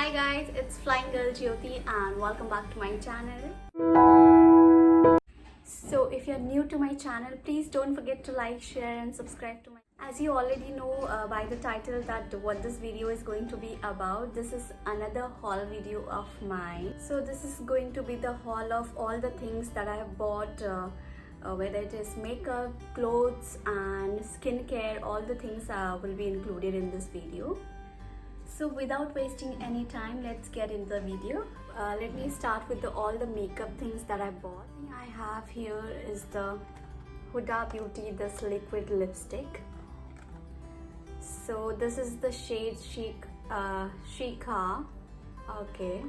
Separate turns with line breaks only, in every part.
Hi guys, it's Flying Girl Jyoti and welcome back to my channel. So if you're new to my channel, please don't forget to like, share and subscribe to my. As you already know by the title that what this video is going to be about, this is another haul video of mine. So this is going to be the haul of all the things that I have bought, whether it is makeup, clothes and skincare, all the things will be included in this video. So without wasting any time, let's get into the video. Let me start with all the makeup things that I bought. The thing I have here is the Huda Beauty this liquid lipstick. So this is the shade Shikha. Okay.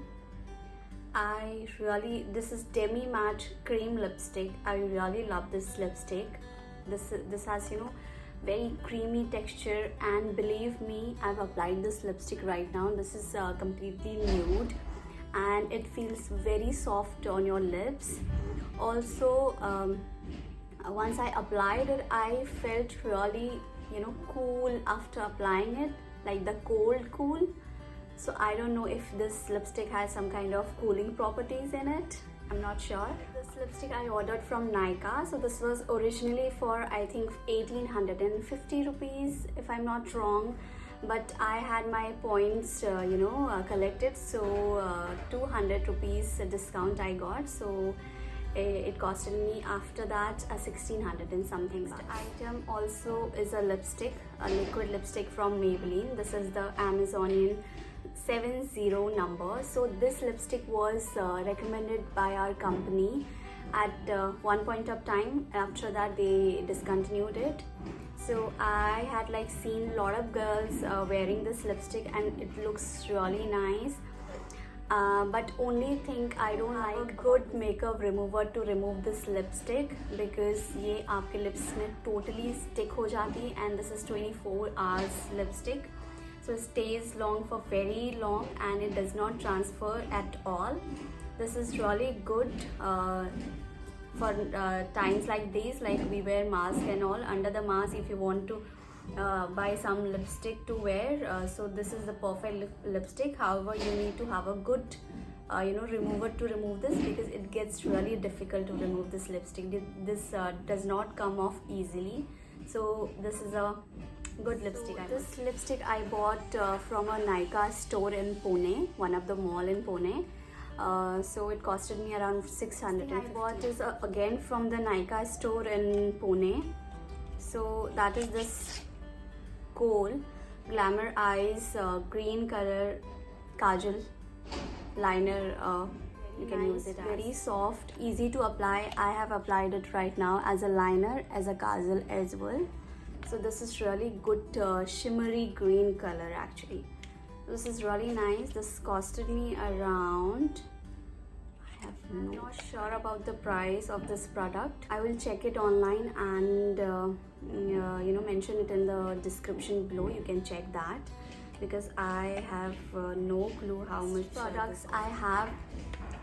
This is Demi Matte Cream Lipstick. I really love this lipstick. This has, very creamy texture, and believe me, I've applied this lipstick right now. This is completely nude and it feels very soft on your lips. Also, once I applied it, I felt really cool after applying it, like the cool. So I don't know if this lipstick has some kind of cooling properties in it. I'm not sure. This lipstick I ordered from Nykaa. So this was originally for I think 1850 rupees if I'm not wrong. But I had my points collected, so 200 rupees discount I got. So it costed me after that 1600 and something. The item also is a lipstick, a liquid lipstick from Maybelline. This is the Amazonian 70 number. So this lipstick was recommended by our company at one point of time. After that they discontinued it. So I had seen a lot of girls wearing this lipstick and it looks really nice. But only thing I don't like a good makeup remover to remove this lipstick, because ये आपके lips में totally stick हो जाती, and this is 24 hours lipstick. So it stays long for very long and it does not transfer at all. This is really good for times like these, like we wear mask and all. Under the mask, if you want to buy some lipstick to wear, so this is the perfect lipstick. However, you need to have a good remover to remove this, because it gets really difficult to remove this lipstick. This does not come off easily. So this is a good lipstick. So this lipstick I bought from a Nykaa store in Pune, one of the mall in Pune. So it costed me around 600. I bought is again from the Nykaa store in Pune. So that is this Kohl Glamour Eyes green color kajal liner. You can use it. Very soft, easy to apply. I have applied it right now as a liner, as a kajal as well. So this is really good shimmery green color actually. This is really nice. This costed me around, I'm not sure about the price of this product. I will check it online and mention it in the description below. You can check that, because I have no clue how much. Products I have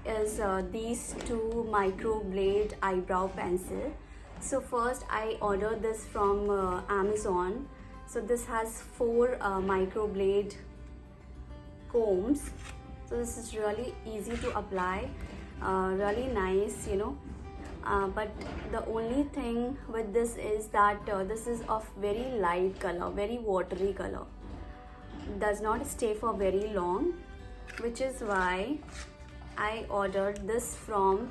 is these two microblade eyebrow pencil. So first I ordered this from Amazon. So this has 4 microblade combs. So this is really easy to apply, really nice, but the only thing with this is that this is of very light color, very watery color, does not stay for very long, which is why I ordered this from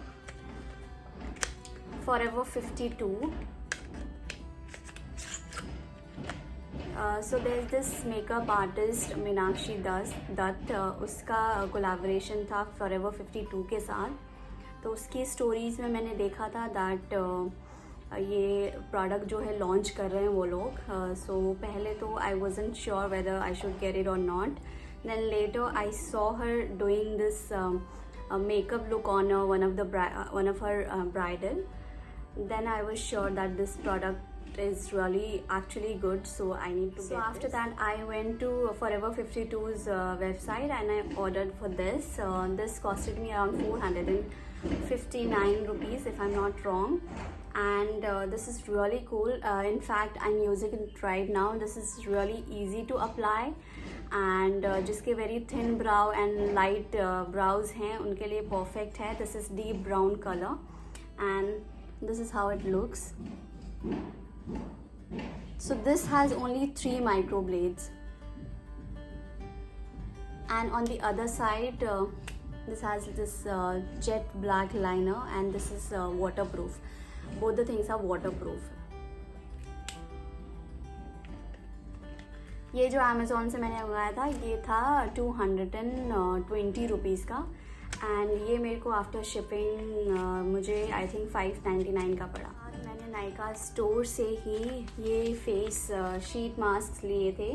Forever 52. So there's this makeup artist Meenakshi Dutt, उसका collaboration था Forever 52 के साथ. तो उसकी stories में मैंने देखा था that ये product जो है launch कर रहे हैं वो लोग. So पहले तो I wasn't sure whether I should get it or not. Then later I saw her doing this makeup look on one of her bridal. Then I was sure that this product is really actually good, so I need to get this. After that I went to Forever 52's website and I ordered for this. This costed me around 459 rupees if I'm not wrong, and this is really cool. In fact, I'm using it right now. This is really easy to apply and जिसके very thin brow and light brows हैं उनके लिए perfect है. This is deep brown colour and this is how it looks. So this has only 3 microblades, and on the other side this has this jet black liner, and this is waterproof. Both the things are waterproof. ये जो Amazon से मैंने मंगाया था ये था 220 rupees का, and ये मेरे को आफ्टर शिपिंग मुझे आई थिंक 599 का पड़ा. मैंने नायका स्टोर से ही ये फेस शीट मास्क लिए थे.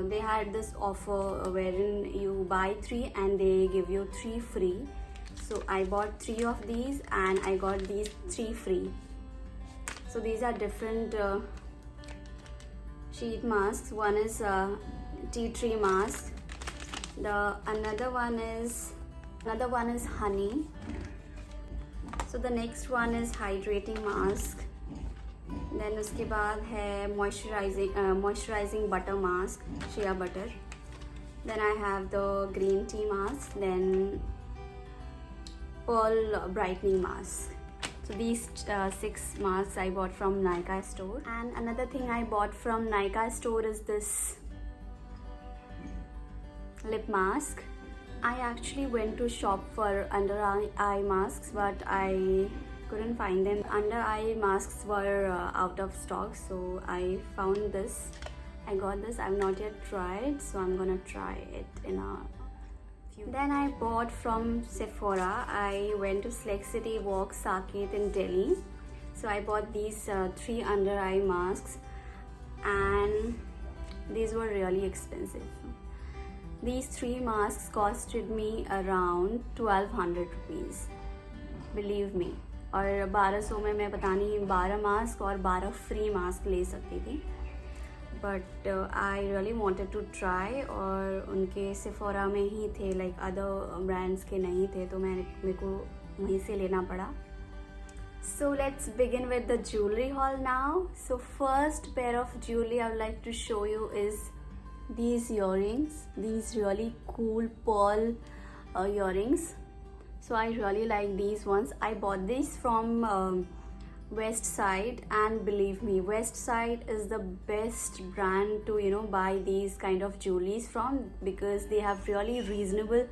They had this offer wherein you buy बाय 3 and they give you 3 free. So I bought 3 of these and I got these 3 free. So these are different sheet masks. One is tea tree mask. Another one is honey. So the next one is hydrating mask. Then उसके बाद है moisturizing butter mask, shea butter. Then I have the green tea mask. Then pearl brightening mask. So these 6 masks I bought from Nykaa store. And another thing I bought from Nykaa store is this lip mask. I actually went to shop for under eye masks, but I couldn't find them. Under eye masks were out of stock, so I found this. I got this. I've not yet tried, so I'm gonna try it in a few. Then I bought from Sephora. I went to Select City Walk Saket in Delhi, so I bought these 3 under eye masks, and these were really expensive. These 3 masks costed me around 1200 rupees, believe me. और 1200 में मैं पता नहीं 12 mask और 12 free mask ले सकती थी. But I really wanted to try, और उनके सेफोरा में ही थे, लाइक अदर ब्रांड्स के नहीं थे, तो मेरे को वहीं से लेना पड़ा. So let's begin with the jewelry haul now. So first pair of jewelry I would like to show you is these earrings. These really cool pearl earrings. So I really like these ones. I bought these from West Side, and believe me, West Side is the best brand to buy these kind of jewelries from, because they have really reasonable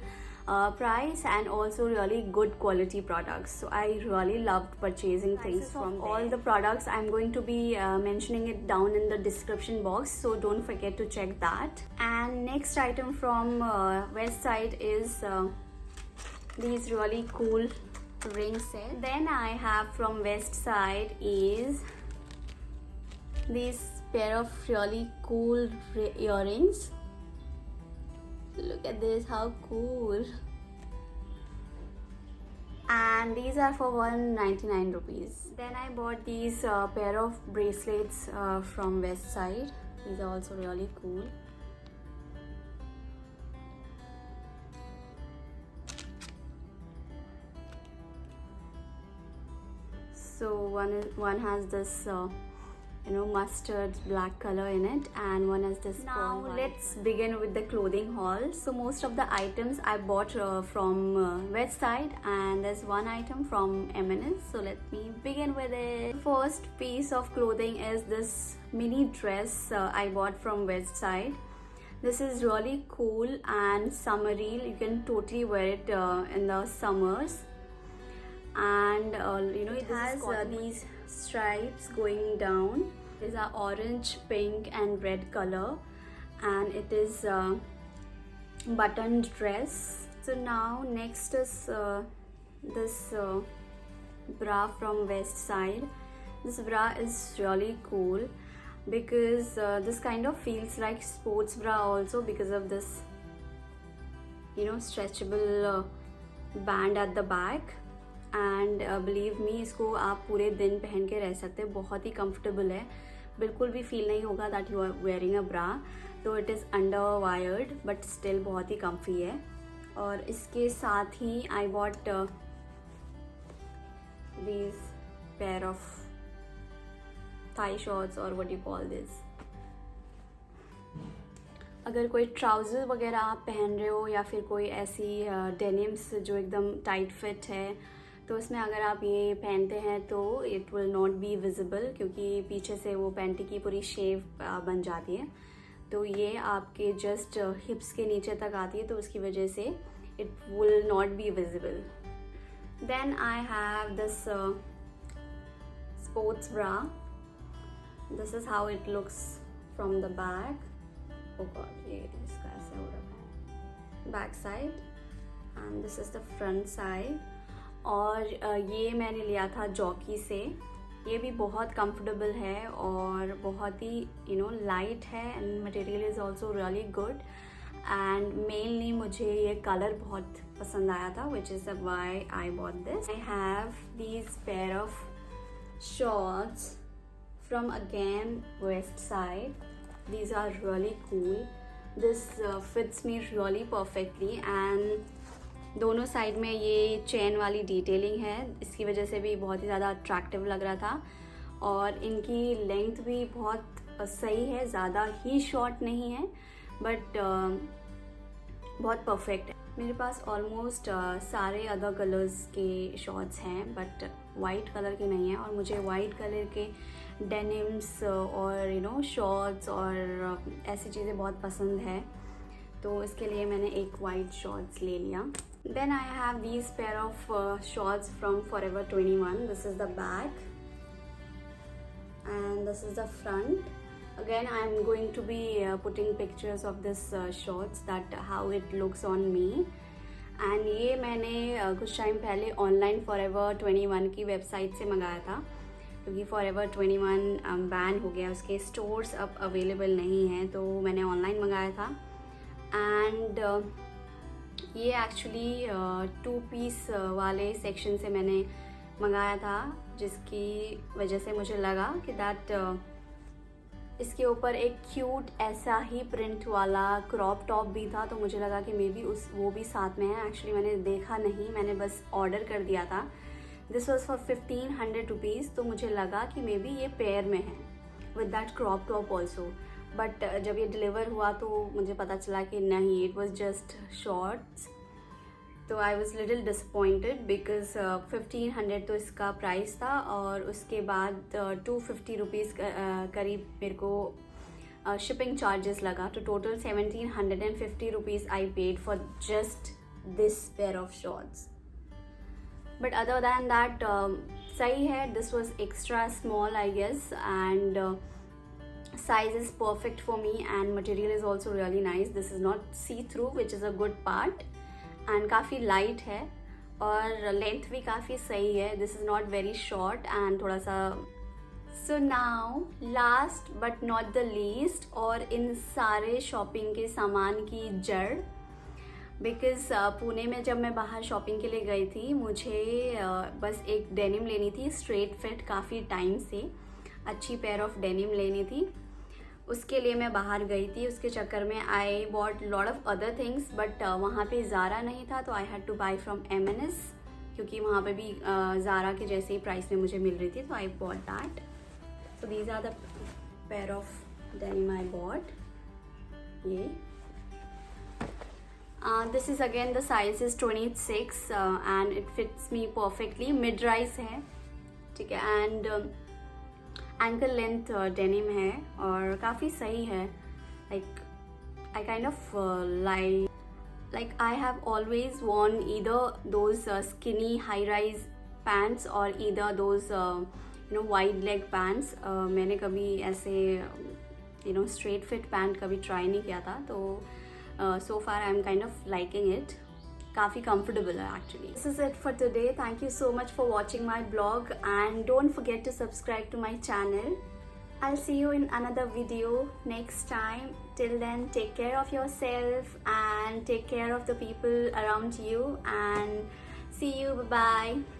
price and also really good quality products. So I really loved purchasing things from there. All the products I'm going to be mentioning it down in the description box, so don't forget to check that. And next item from West Side is these really cool ring set. Then I have from West Side is these pair of really cool earrings. Look at this, how cool. And these are for 199 rupees. Then I bought these pair of bracelets from West Side. These are also really cool. So one has this mustard black color in it, and one has this. Now let's begin with the clothing haul. So most of the items I bought from West Side, and there's one item from M&S. So let me begin with it. First piece of clothing is this mini dress I bought from West Side. This is really cool and summery. You can totally wear it in the summers. And it has these stripes going down. These are orange, pink and red color, and it is buttoned dress. So now next is this bra from West Side. This bra is really cool because this kind of feels like sports bra also, because of this stretchable band at the back. And believe me, इसको आप पूरे दिन पहन के रह सकते हैं. बहुत ही कंफर्टेबल है, बिल्कुल भी फील नहीं होगा that you are wearing a bra. तो it is under wired but still बहुत ही कम्फी है. और इसके साथ ही I bought these pair of thigh shorts, और व्हाट यू कॉल दिस, अगर कोई ट्राउज़र वगैरह आप पहन रहे हो या फिर कोई ऐसी डेनिम्स जो एकदम टाइट फिट है, तो उसमें अगर आप ये पहनते हैं तो it will not be visible, क्योंकि पीछे से वो पैंटी की पूरी शेप बन जाती है। तो ये आपके जस्ट हिप्स के नीचे तक आती है, तो उसकी वजह से it will not be visible. Then I have this sports bra. This is how it looks from the back. Oh god, ये इसका ऐसे हो रहा है back side, and this is the front side. और ये मैंने लिया था जॉकी से। ये भी बहुत कंफर्टेबल है और बहुत ही लाइट है, and material is also really good. And mainly मुझे ये कलर बहुत पसंद आया था, which is why I bought this. I have these pair of shorts from again west side. These are really cool. This fits me really perfectly, and दोनों side में ये chain वाली डिटेलिंग है, इसकी वजह से भी बहुत ही ज़्यादा अट्रैक्टिव लग रहा था। और इनकी लेंथ भी बहुत सही है, ज़्यादा ही शॉर्ट नहीं है, बट बहुत परफेक्ट है। मेरे पास ऑलमोस्ट सारे अदर कलर्स के शॉर्ट्स हैं, बट वाइट कलर के नहीं हैं, और मुझे वाइट कलर के डेनिम्स और शॉर्ट्स और ऐसी चीज़ें बहुत पसंद है, तो इसके लिए मैंने एक वाइट शॉर्ट्स ले लिया। Then I have these pair of shorts from Forever 21. This is the back and this is the front. Again, I am going to be putting pictures of this shorts, that how it looks on me. And ये मैंने कुछ time पहले online Forever 21 की website से मंगाया था, क्योंकि Forever 21 ban हो गया, उसके स्टोर्स अब अवेलेबल नहीं हैं, तो मैंने ऑनलाइन मंगाया था। एंड ये एक्चुअली 2 पीस वाले सेक्शन से मैंने मंगाया था, जिसकी वजह से मुझे लगा कि दैट इसके ऊपर एक क्यूट ऐसा ही प्रिंट वाला क्रॉप टॉप भी था, तो मुझे लगा कि मे बी वो भी साथ में है। एक्चुअली मैंने देखा नहीं, मैंने बस ऑर्डर कर दिया था। दिस वॉज फॉर 1500 रुपीज़, तो मुझे लगा कि मे बी ये पेयर में है with that crop top also. But जब ये डिलीवर हुआ तो मुझे पता चला कि नहीं, इट वॉज जस्ट शॉर्ट्स। तो I was little disappointed, because 1500 तो इसका प्राइस था, और उसके बाद 250 रुपीज़ करीब मेरे को शिपिंग चार्जेस लगा। तो total 1750 rupees I paid for just this pair of shorts. But other than that सही है। This was extra small I guess, and size is perfect for me, and material is also really nice. This is not see through, which is a good part, and काफ़ी light है, और length भी काफ़ी सही है। This is not very short and थोड़ा सा। So now last but not the least, और इन सारे शॉपिंग के सामान की जड़, बिकॉज़ पुणे में जब मैं बाहर शॉपिंग के लिए गई थी, मुझे बस एक डेनिम लेनी थी स्ट्रेट फिट, काफ़ी टाइम से अच्छी पेयर ऑफ डेनिम लेनी थी। उसके लिए मैं बाहर गई थी, उसके चक्कर में I bought lot of other things, but वहाँ पे ज़ारा नहीं था, तो I had two by from M&S, क्योंकि वहाँ पे भी ज़ारा के जैसे ही प्राइस में मुझे मिल रही थी, तो I bought that. So these are the pair of denim I bought. ये this is again the size is 26 and it fits me perfectly. Mid rise है, ठीक है, एंड एंकल लेंथ डेनिम है, और काफ़ी सही है। Like I kind of like I have always worn either those skinny high rise pants or either those wide leg pants. मैंने कभी ऐसे straight fit pant कभी try नहीं किया था, तो so far I'm kind of liking it. काफ़ी comfortable है actually. This is it for today. Thank you so much for watching my blog, and don't forget to subscribe to my channel. I'll see you in another video next time. Till then, take care of yourself and take care of the people around you, and see you. Bye bye.